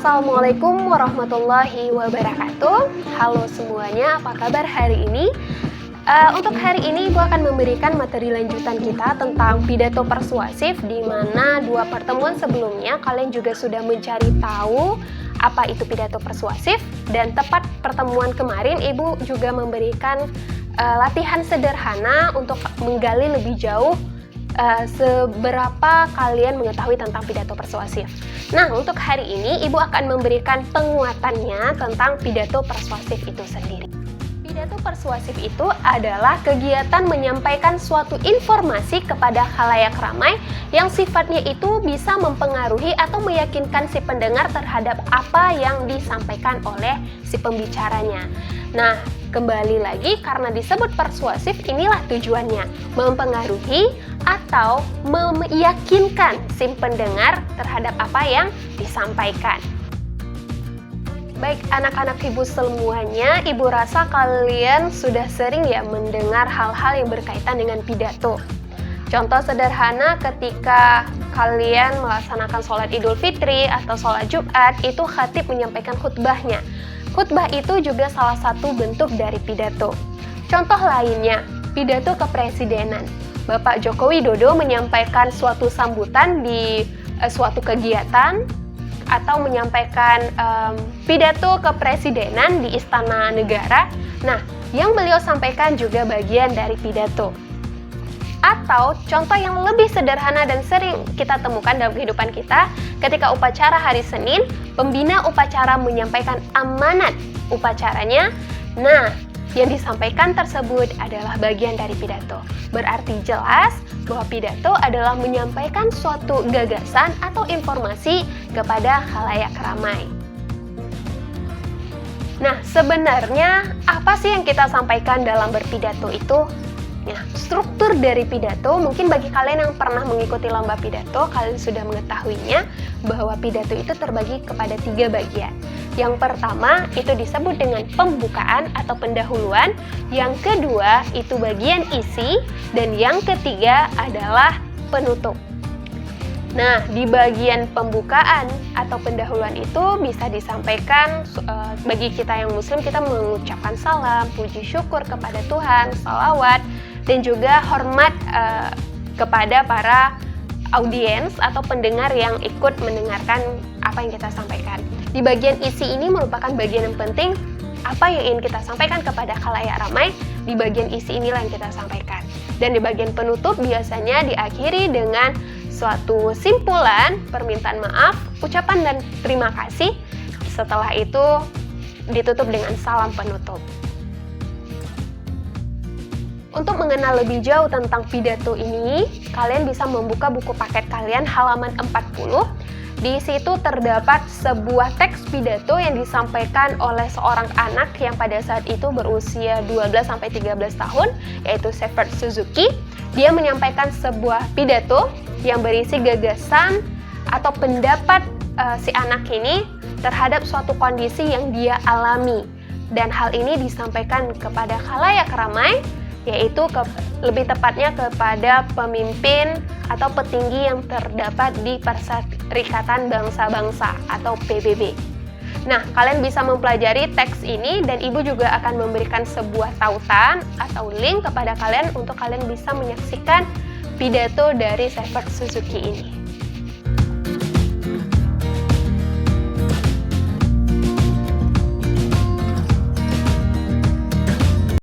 Assalamualaikum warahmatullahi wabarakatuh. Halo semuanya, apa kabar hari ini? Untuk hari ini Ibu akan memberikan materi lanjutan kita tentang pidato persuasif, di mana dua pertemuan sebelumnya kalian juga sudah mencari tahu apa itu pidato persuasif, dan tepat pertemuan kemarin Ibu juga memberikan latihan sederhana untuk menggali lebih jauh seberapa kalian mengetahui tentang pidato persuasif. Nah, untuk hari ini Ibu akan memberikan penguatannya tentang pidato persuasif itu sendiri. Pidato persuasif itu adalah kegiatan menyampaikan suatu informasi kepada khalayak ramai yang sifatnya itu bisa mempengaruhi atau meyakinkan si pendengar terhadap apa yang disampaikan oleh si pembicaranya. Nah, kembali lagi karena disebut persuasif, inilah tujuannya, mempengaruhi atau meyakinkan si pendengar terhadap apa yang disampaikan. Baik anak-anak Ibu semuanya, Ibu rasa kalian sudah sering ya mendengar hal-hal yang berkaitan dengan pidato. Contoh sederhana ketika kalian melaksanakan sholat Idul Fitri atau sholat Jumat, itu khatib menyampaikan khutbahnya. Khutbah itu juga salah satu bentuk dari pidato. Contoh lainnya, pidato kepresidenan. Bapak Joko Widodo menyampaikan suatu sambutan di suatu kegiatan atau menyampaikan pidato kepresidenan di Istana Negara. Nah, yang beliau sampaikan juga bagian dari pidato. Atau contoh yang lebih sederhana dan sering kita temukan dalam kehidupan kita, ketika upacara hari Senin, pembina upacara menyampaikan amanat upacaranya. Nah, yang disampaikan tersebut adalah bagian dari pidato. Berarti jelas bahwa pidato adalah menyampaikan suatu gagasan atau informasi kepada khalayak ramai. Nah, sebenarnya apa sih yang kita sampaikan dalam berpidato itu? Nah, struktur dari pidato, mungkin bagi kalian yang pernah mengikuti lomba pidato, kalian sudah mengetahuinya bahwa pidato itu terbagi kepada 3 bagian. Yang pertama itu disebut dengan pembukaan atau pendahuluan, yang kedua itu bagian isi, dan yang ketiga adalah penutup. Nah, di bagian pembukaan atau pendahuluan itu bisa disampaikan bagi kita yang muslim, kita mengucapkan salam, puji syukur kepada Tuhan, salawat, dan juga hormat kepada para audiens atau pendengar yang ikut mendengarkan apa yang kita sampaikan. Di bagian isi ini merupakan bagian yang penting, apa yang ingin kita sampaikan kepada khalayak ramai, di bagian isi inilah yang kita sampaikan. Dan di bagian penutup biasanya diakhiri dengan suatu simpulan, permintaan maaf, ucapan dan terima kasih. Setelah itu ditutup dengan salam penutup. Untuk mengenal lebih jauh tentang pidato ini, kalian bisa membuka buku paket kalian halaman 40. Di situ terdapat sebuah teks pidato yang disampaikan oleh seorang anak yang pada saat itu berusia 12-13 tahun, yaitu Shepard Suzuki. Dia menyampaikan sebuah pidato yang berisi gagasan atau pendapat si anak ini terhadap suatu kondisi yang dia alami. Dan hal ini disampaikan kepada khalayak ramai, yaitu lebih tepatnya kepada pemimpin atau petinggi yang terdapat di Perserikatan Bangsa-Bangsa atau PBB. Nah, kalian bisa mempelajari teks ini dan Ibu juga akan memberikan sebuah tautan atau link kepada kalian untuk kalian bisa menyaksikan pidato dari Shepard Suzuki ini.